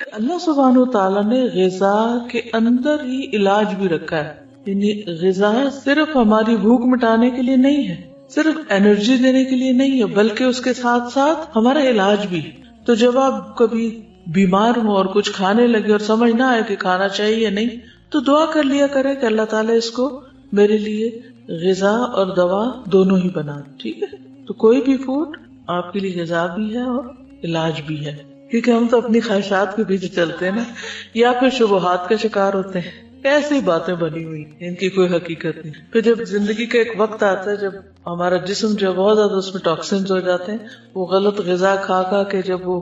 اللہ سبحانہ تعالیٰ نے غذا کے اندر ہی علاج بھی رکھا ہے. یعنی غذا صرف ہماری بھوک مٹانے کے لیے نہیں ہے، صرف انرجی دینے کے لیے نہیں ہے، بلکہ اس کے ساتھ ساتھ ہمارا علاج بھی. تو جب آپ کبھی بیمار ہو اور کچھ کھانے لگے اور سمجھ نہ آئے کہ کھانا چاہیے یا نہیں، تو دعا کر لیا کرے کہ اللہ تعالیٰ اس کو میرے لیے غذا اور دوا دونوں ہی بنا. ٹھیک ہے، تو کوئی بھی فوڈ آپ کے لیے غذا بھی ہے اور علاج بھی ہے. کیونکہ ہم تو اپنی خواہشات کے پیچھے چلتے ہیں نا، یا پھر شبہات کا شکار ہوتے ہیں. ایسی باتیں بنی ہوئی ان کی کوئی حقیقت نہیں. پھر جب زندگی کا ایک وقت آتا ہے جب ہمارا جسم جو بہت زیادہ اس میں ٹاکسنز ہو جاتے ہیں، وہ غلط غذا کھا کھا کے جب وہ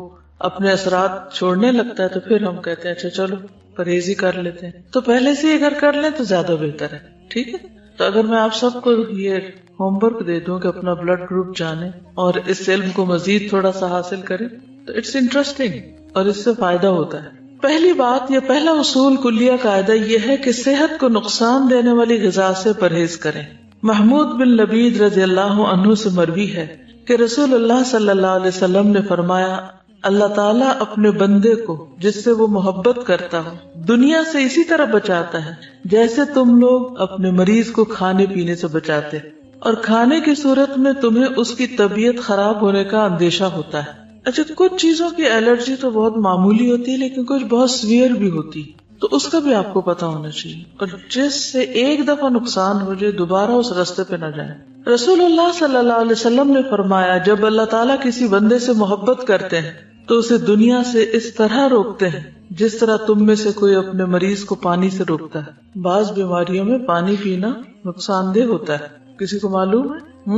اپنے اثرات چھوڑنے لگتا ہے، تو پھر ہم کہتے ہیں اچھا چلو پرہیز ہی کر لیتے ہیں. تو پہلے سے ہی اگر کر لیں تو زیادہ بہتر ہے. ٹھیک ہے، تو اگر میں آپ سب کو یہ ہوم ورک دے دوں کہ اپنا بلڈ گروپ جانیں اور اس علم کو مزید تھوڑا سا حاصل کریں، تو اٹس انٹرسٹنگ اور اس سے فائدہ ہوتا ہے. پہلی بات یا پہلا اصول کلیہ قاعدہ یہ ہے کہ صحت کو نقصان دینے والی غذا سے پرہیز کریں. محمود بن لبید رضی اللہ عنہ سے مروی ہے کہ رسول اللہ صلی اللہ علیہ وسلم نے فرمایا، اللہ تعالیٰ اپنے بندے کو جس سے وہ محبت کرتا ہو دنیا سے اسی طرح بچاتا ہے جیسے تم لوگ اپنے مریض کو کھانے پینے سے بچاتے، اور کھانے کی صورت میں تمہیں اس کی طبیعت خراب ہونے کا اندیشہ ہوتا ہے. اچھا، کچھ چیزوں کی الرجی تو بہت معمولی ہوتی ہے لیکن کچھ بہت سویئر بھی ہوتی، تو اس کا بھی آپ کو پتا ہونا چاہیے، اور جس سے ایک دفعہ نقصان ہو جائے دوبارہ اس راستے پہ نہ جائیں. رسول اللہ صلی اللہ علیہ وسلم نے فرمایا، جب اللہ تعالیٰ کسی بندے سے محبت کرتے ہیں تو اسے دنیا سے اس طرح روکتے ہیں جس طرح تم میں سے کوئی اپنے مریض کو پانی سے روکتا ہے. بعض بیماریوں میں پانی پینا نقصان دہ ہوتا ہے، کسی کو معلوم ہے؟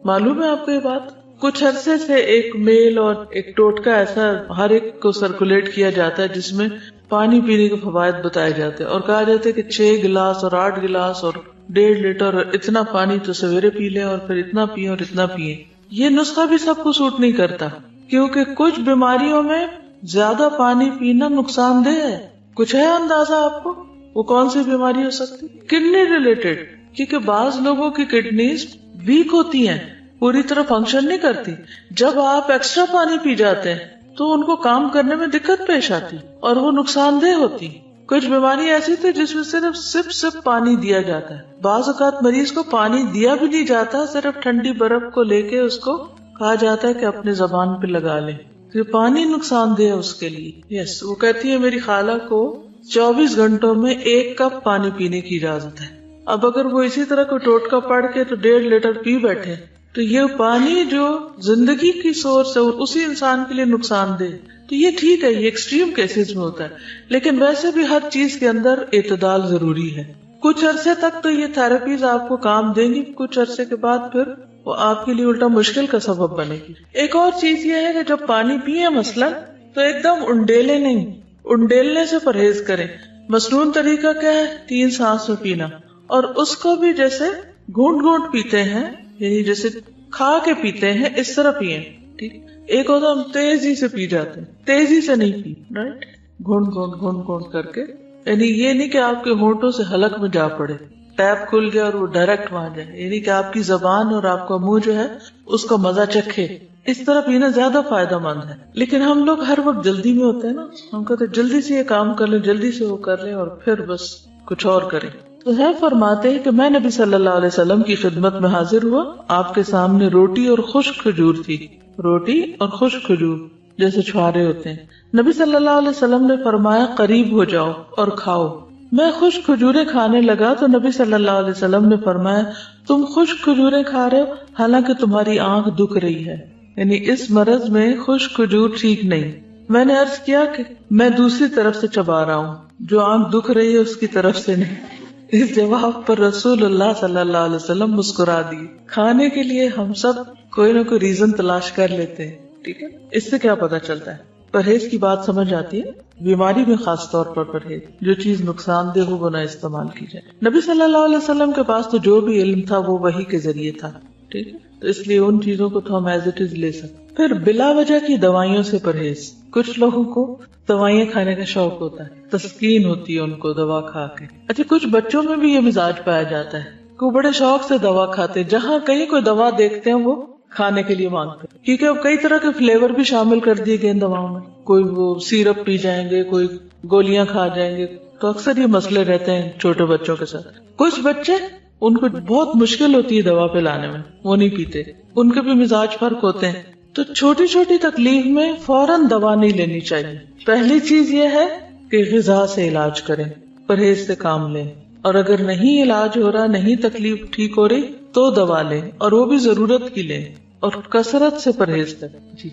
معلوم ہے آپ کو یہ بات؟ کچھ عرصے سے ایک میل اور ایک ٹوٹکا ایسا ہر ایک کو سرکولیٹ کیا جاتا ہے جس میں پانی پینے کے فوائد بتائے جاتے ہیں، اور کہا جاتا ہے کہ 6 گلاس اور 8 گلاس اور 1.5 لیٹر اور اتنا پانی تو سویرے پی لیں اور پھر اتنا پیئیں اور اتنا پیئیں. یہ نسخہ بھی سب کو سوٹ نہیں کرتا، کیونکہ کچھ بیماریوں میں زیادہ پانی پینا نقصان دہ ہے. کچھ ہے اندازہ آپ کو وہ کون سی بیماری ہو سکتی؟ کڈنی ریلیٹڈ، کیونکہ بعض لوگوں کی کڈنیز ویک ہوتی ہیں، پوری طرح فنکشن نہیں کرتی. جب آپ ایکسٹرا پانی پی جاتے ہیں تو ان کو کام کرنے میں دقت پیش آتی اور وہ نقصان دہ ہوتی. کچھ بیماری ایسی تھی جس میں صرف سپ پانی دیا جاتا ہے. بعض اوقات مریض کو پانی دیا بھی نہیں جاتا، صرف ٹھنڈی برف کو لے کے اس کو کہا جاتا ہے کہ اپنے زبان پہ لگا لے. یہ پانی نقصان دہ ہے اس کے لیے. یس، وہ کہتی ہے میری خالہ کو 24 گھنٹوں میں 1 کپ پانی پینے کی اجازت ہے. اب اگر وہ اسی طرح کوئی ٹوٹکا پڑھ کے تو 1.5 لیٹر پی بیٹھے تو یہ پانی جو زندگی کی سورس ہے اسی انسان کے لیے نقصان دہ. تو یہ ٹھیک ہے، یہ ایکسٹریم کیسز میں ہوتا ہے، لیکن ویسے بھی ہر چیز کے اندر اعتدال ضروری ہے. کچھ عرصے تک تو یہ تھراپیز آپ کو کام دیں گی، کچھ عرصے کے بعد پھر وہ آپ کے لیے الٹا مشکل کا سبب بنے گی. ایک اور چیز یہ ہے کہ جب پانی پیئے مثلا تو ایک دم انڈیلے نہیں، انڈیلنے سے پرہیز کریں. مصنون طریقہ کیا ہے؟ 3 سانس میں پینا، اور اس کو بھی جیسے گھونٹ گھونٹ پیتے ہیں، یعنی جیسے کھا کے پیتے ہیں اس طرح پیئیں. ٹھیک، ایک ہوتا ہم تیزی سے پی جاتے ہیں، تیزی سے نہیں پی، رائٹ، گھونٹ گھونٹ گھونٹ گھونٹ کر کے. یعنی یہ نہیں کہ آپ کے ہونٹوں سے حلق میں جا پڑے، ٹیپ کھل گیا اور وہ ڈائریکٹ وہاں جائے، یعنی کہ آپ کی زبان اور آپ کا منہ جو ہے اس کا مزہ چکھے. اس طرح پینا زیادہ فائدہ مند ہے. لیکن ہم لوگ ہر وقت جلدی میں ہوتے ہیں نا، ہم کہتے ہیں جلدی سے یہ کام کر لیں، جلدی سے وہ کر لیں، اور پھر بس کچھ اور کریں. تو ہے فرماتے ہیں کہ میں نبی صلی اللہ علیہ وسلم کی خدمت میں حاضر ہوا، آپ کے سامنے روٹی اور خشک کھجور تھی. روٹی اور خشک کھجور جیسے چھوارے ہوتے ہیں. نبی صلی اللہ علیہ وسلم نے فرمایا قریب ہو جاؤ اور کھاؤ. میں خشک کھجوریں کھانے لگا تو نبی صلی اللہ علیہ وسلم نے فرمایا تم خشک کھجوریں کھا رہے ہو حالانکہ تمہاری آنکھ دکھ رہی ہے، یعنی اس مرض میں خشک کھجور ٹھیک نہیں. میں نے عرض کیا کہ میں دوسری طرف سے چبا رہا ہوں، جو آنکھ دکھ رہی ہے اس کی طرف سے نہیں. اس جواب پر رسول اللہ صلی اللہ علیہ وسلم مسکرا دیے. کھانے کے لیے ہم سب کوئی نہ کوئی ریزن تلاش کر لیتے ہیں. ٹھیک ہے، اس سے کیا پتا چلتا ہے؟ پرہیز کی بات سمجھ آتی ہے. بیماری میں خاص طور پر پرہیز، جو چیز نقصان دہ ہو وہ نہ استعمال کی جائے. نبی صلی اللہ علیہ وسلم کے پاس تو جو بھی علم تھا وہ وحی کے ذریعے تھا. ٹھیک ہے، تو اس لیے ان چیزوں کو تو ہم ایز اٹ از لے سکتے. پھر بلا وجہ کی دوائیوں سے پرہیز. کچھ لوگوں کو دوائیاں کھانے کا شوق ہوتا ہے، تسکین ہوتی ہے ان کو دوا کھا کے. اچھا، کچھ بچوں میں بھی یہ مزاج پایا جاتا ہے کہ وہ بڑے شوق سے دوا کھاتے، جہاں کہیں کوئی دوا دیکھتے ہیں وہ کھانے کے لیے مانگتے ہیں، کیونکہ اب کئی طرح کے فلیور بھی شامل کر دیے گئے ان دواؤں میں. کوئی وہ سیرپ پی جائیں گے، کوئی گولیاں کھا جائیں گے، تو اکثر یہ مسئلے رہتے ہیں چھوٹے بچوں کے ساتھ. کچھ بچے ان کو بہت مشکل ہوتی ہے دوا پلانے میں، وہ نہیں پیتے، ان کے بھی مزاج فرق ہوتے ہیں. تو چھوٹی چھوٹی تکلیف میں فوراً دوا نہیں لینی چاہیے. پہلی چیز یہ ہے کہ غذا سے علاج کریں، پرہیز سے کام لیں، اور اگر نہیں علاج ہو رہا، نہیں تکلیف ٹھیک ہو رہی تو دوا لیں، اور وہ بھی ضرورت کی لیں، اور کثرت سے پرہیز کریں. جی،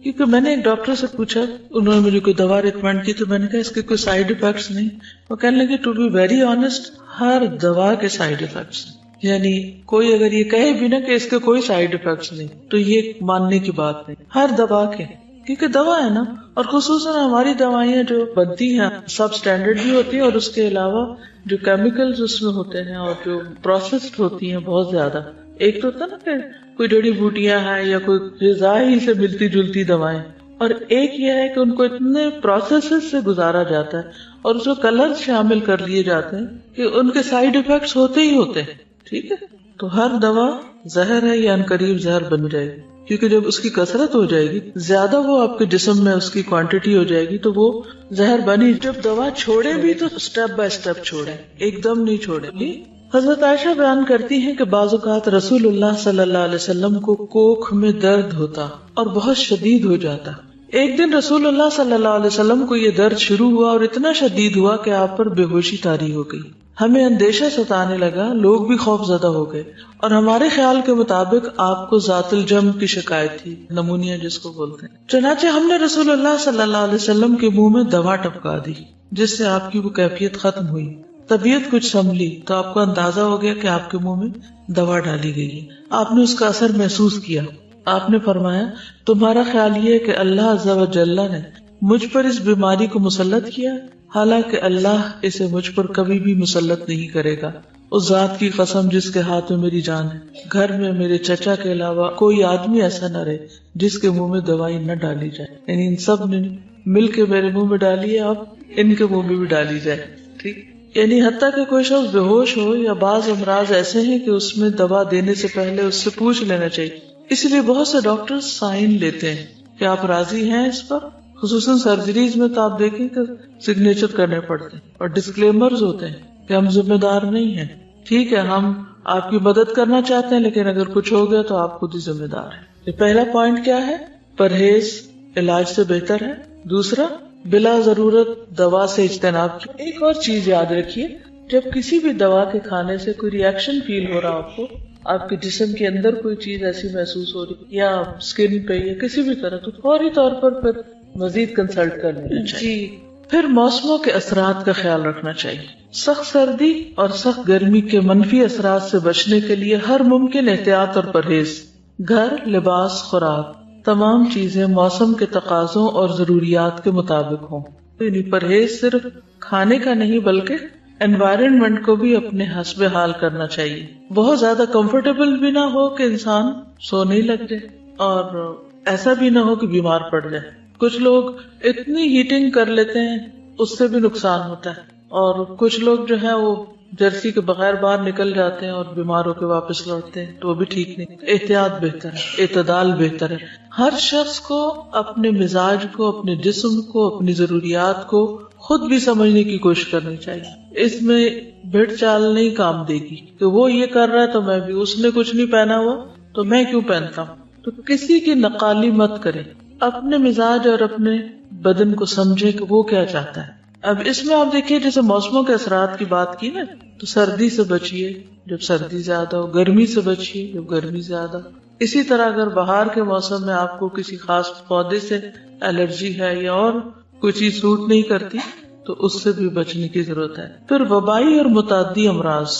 کیونکہ میں نے ایک ڈاکٹر سے پوچھا، انہوں نے مجھے کوئی دوا ریکمینڈ کی، تو میں نے کہا اس کے کوئی سائیڈ افیکٹس نہیں. وہ کہنے لگے ٹو بی ویری آنےسٹ، ہر دوا کے سائیڈ افیکٹس، یعنی کوئی اگر یہ کہے بھی نا کہ اس کے کوئی سائیڈ افیکٹس نہیں تو یہ ماننے کی بات نہیں. ہر دوا کے، کیونکہ دوا ہے نا، اور خصوصاً ہماری دوائیاں جو بنتی ہیں سب اسٹینڈرڈ بھی ہوتی ہیں، اور اس کے علاوہ جو کیمیکلز اس میں ہوتے ہیں اور جو پروسیسڈ ہوتی ہیں بہت زیادہ. ایک تو ہوتا ہے نا کہ کوئی جڑی بوٹیاں ہیں یا کوئی غذا ہی سے ملتی جلتی دوائیں، اور ایک یہ ہے کہ ان کو اتنے پروسیسز سے گزارا جاتا ہے اور اس میں کلر شامل کر لیے جاتے ہیں کہ ان کے سائیڈ افیکٹس ہوتے ہی ہوتے ہیں. ٹھیک ہے، تو ہر دوا زہر ہے یا عنقریب زہر بن جائے گی، کیونکہ جب اس کی کثرت ہو جائے گی، زیادہ وہ آپ کے جسم میں اس کی کوانٹٹی ہو جائے گی تو وہ زہر بنی. جب دوا چھوڑے بھی تو اسٹیپ بائی اسٹیپ چھوڑے، ایک دم نہیں چھوڑے. حضرت عائشہ بیان کرتی ہیں کہ بعض اوقات رسول اللہ صلی اللہ علیہ وسلم کو کوکھ میں درد ہوتا اور بہت شدید ہو جاتا. ایک دن رسول اللہ صلی اللہ علیہ وسلم کو یہ درد شروع ہوا اور اتنا شدید ہوا کہ آپ پر بے ہوشی طاری ہو گئی. ہمیں اندیشہ ستانے لگا، لوگ بھی خوف زدہ ہو گئے، اور ہمارے خیال کے مطابق آپ کو ذات الجم کی شکایت تھی، نمونیا جس کو بولتے ہیں. چنانچہ ہم نے رسول اللہ صلی اللہ علیہ وسلم کے منہ میں دوا ٹپکا دی، جس سے آپ کی وہ کیفیت ختم ہوئی. طبیعت کچھ سنبھلی تو آپ کو اندازہ ہو گیا کہ آپ کے منہ میں دوا ڈالی گئی ہے. آپ نے اس کا اثر محسوس کیا. آپ نے فرمایا، تمہارا خیال یہ ہے کہ اللہ عز و جل نے مجھ پر اس بیماری کو مسلط کیا، حالانکہ اللہ اسے مجھ پر کبھی بھی مسلط نہیں کرے گا. اس ذات کی قسم جس کے ہاتھ میں میری جان ہے، گھر میں میرے چچا کے علاوہ کوئی آدمی ایسا نہ رہے جس کے منہ میں دوائی نہ ڈالی جائے. یعنی ان سب نے مل کے میرے منہ میں ڈالی ہے، اب ان کے منہ میں بھی ڈالی جائے. ٹھیک، یعنی حتیٰ کہ کوئی شخص بے ہوش ہو یا بعض امراض ایسے ہیں کہ اس میں دوا دینے سے پہلے اس سے پوچھ لینا چاہیے. اس لیے بہت سے ڈاکٹر سائن لیتے ہیں کہ آپ راضی ہیں اس پر. خصوصاً سرجریز میں تو آپ دیکھیں کہ سگنیچر کرنے پڑتے ہیں اور ڈسکلیمرز ہوتے ہیں کہ ہم ذمہ دار نہیں ہیں. ٹھیک ہے، ہم آپ کی مدد کرنا چاہتے ہیں، لیکن اگر کچھ ہو گیا تو آپ خود ہی ذمہ دار ہیں. یہ پہلا پوائنٹ کیا ہے؟ پرہیز علاج سے بہتر ہے. دوسرا، بلا ضرورت دوا سے اجتناب کی. ایک اور چیز یاد رکھیے، جب کسی بھی دوا کے کھانے سے کوئی ریئیکشن فیل ہو رہا آپ کو، آپ کے جسم کے اندر کوئی چیز ایسی محسوس ہو رہی یا اسکن پہ یا کسی بھی طرح، تو فوری طور پر پھر مزید کنسلٹ کر لینا چاہیے. پھر موسموں کے اثرات کا خیال رکھنا چاہیے. سخت سردی اور سخت گرمی کے منفی اثرات سے بچنے کے لیے ہر ممکن احتیاط اور پرہیز، گھر، لباس، خوراک، تمام چیزیں موسم کے تقاضوں اور ضروریات کے مطابق ہوں. یعنی پرہیز صرف کھانے کا نہیں بلکہ انوائرنمنٹ کو بھی اپنے حسب حال کرنا چاہیے. بہت زیادہ کمفرٹیبل بھی نہ ہو کہ انسان سونے لگ جائے، اور ایسا بھی نہ ہو کہ بیمار پڑ جائے. کچھ لوگ اتنی ہیٹنگ کر لیتے ہیں، اس سے بھی نقصان ہوتا ہے، اور کچھ لوگ جو ہے وہ جرسی کے بغیر باہر نکل جاتے ہیں اور بیمار ہو کے واپس لوٹتے ہیں، تو وہ بھی ٹھیک نہیں. احتیاط بہتر ہے، اعتدال بہتر ہے. ہر شخص کو اپنے مزاج کو، اپنے جسم کو، اپنی ضروریات کو خود بھی سمجھنے کی کوشش کرنی چاہیے. اس میں بھیڑ چال نہیں کام دے گی کہ وہ یہ کر رہا ہے تو میں بھی، اس نے کچھ نہیں پہنا ہوا تو میں کیوں پہنتا ہوں. تو کسی کی نقالی مت کرے، اپنے مزاج اور اپنے بدن کو سمجھے کہ وہ کیا چاہتا ہے. اب اس میں آپ دیکھیے، جیسے موسموں کے اثرات کی بات کی نا، تو سردی سے بچیے جب سردی زیادہ ہو، گرمی سے بچیے جب گرمی زیادہ ہو. اسی طرح اگر بہار کے موسم میں آپ کو کسی خاص پودے سے الرجی ہے یا اور کوئی چیز سوٹ نہیں کرتی تو اس سے بھی بچنے کی ضرورت ہے. پھر وبائی اور متعدی امراض.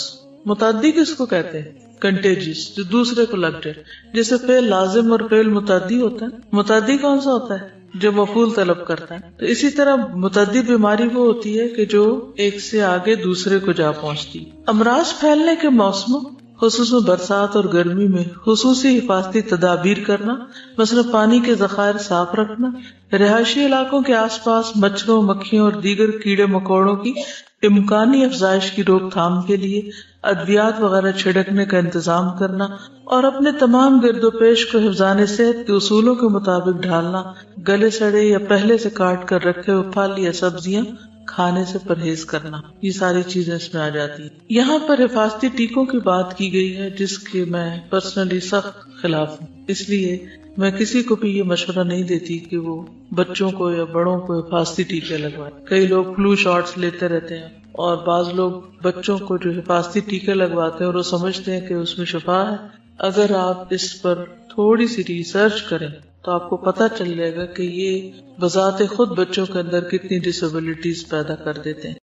متعدی کس کو کہتے ہیں؟ کنٹیجس، جو دوسرے کو لگ جائے. جیسے فعل لازم اور فعل متعدی ہوتا ہے. متعدی کون سا ہوتا ہے؟ جو مفعول طلب کرتا ہے. تو اسی طرح متعدی بیماری وہ ہوتی ہے کہ جو ایک سے آگے دوسرے کو جا پہنچتی. امراض پھیلنے کے موسموں، خصوصاً برسات اور گرمی میں خصوصی حفاظتی تدابیر کرنا، مثلا پانی کے ذخائر صاف رکھنا، رہائشی علاقوں کے آس پاس مچھروں، مکھیوں اور دیگر کیڑے مکوڑوں کی امکانی افزائش کی روک تھام کے لیے ادویات وغیرہ چھڑکنے کا انتظام کرنا اور اپنے تمام گرد و پیش کو حفظان صحت کے اصولوں کے مطابق ڈھالنا، گلے سڑے یا پہلے سے کاٹ کر رکھے ہوئے پھل یا سبزیاں کھانے سے پرہیز کرنا، یہ ساری چیزیں اس میں آ جاتی ہیں۔ یہاں پر حفاظتی ٹیکوں کی بات کی گئی ہے جس کے میں پرسنلی سخت خلاف ہوں، اس لیے میں کسی کو بھی یہ مشورہ نہیں دیتی کہ وہ بچوں کو یا بڑوں کو حفاظتی ٹیکے لگوائیں۔ کئی لوگ فلو شاٹس لیتے رہتے ہیں اور بعض لوگ بچوں کو جو حفاظتی ٹیکے لگواتے ہیں اور وہ سمجھتے ہیں کہ اس میں شفا ہے۔ اگر آپ اس پر تھوڑی سی ریسرچ کریں تو آپ کو پتہ چل جائے گا کہ یہ بذات خود بچوں کے اندر کتنی ڈسیبلٹیز پیدا کر دیتے ہیں۔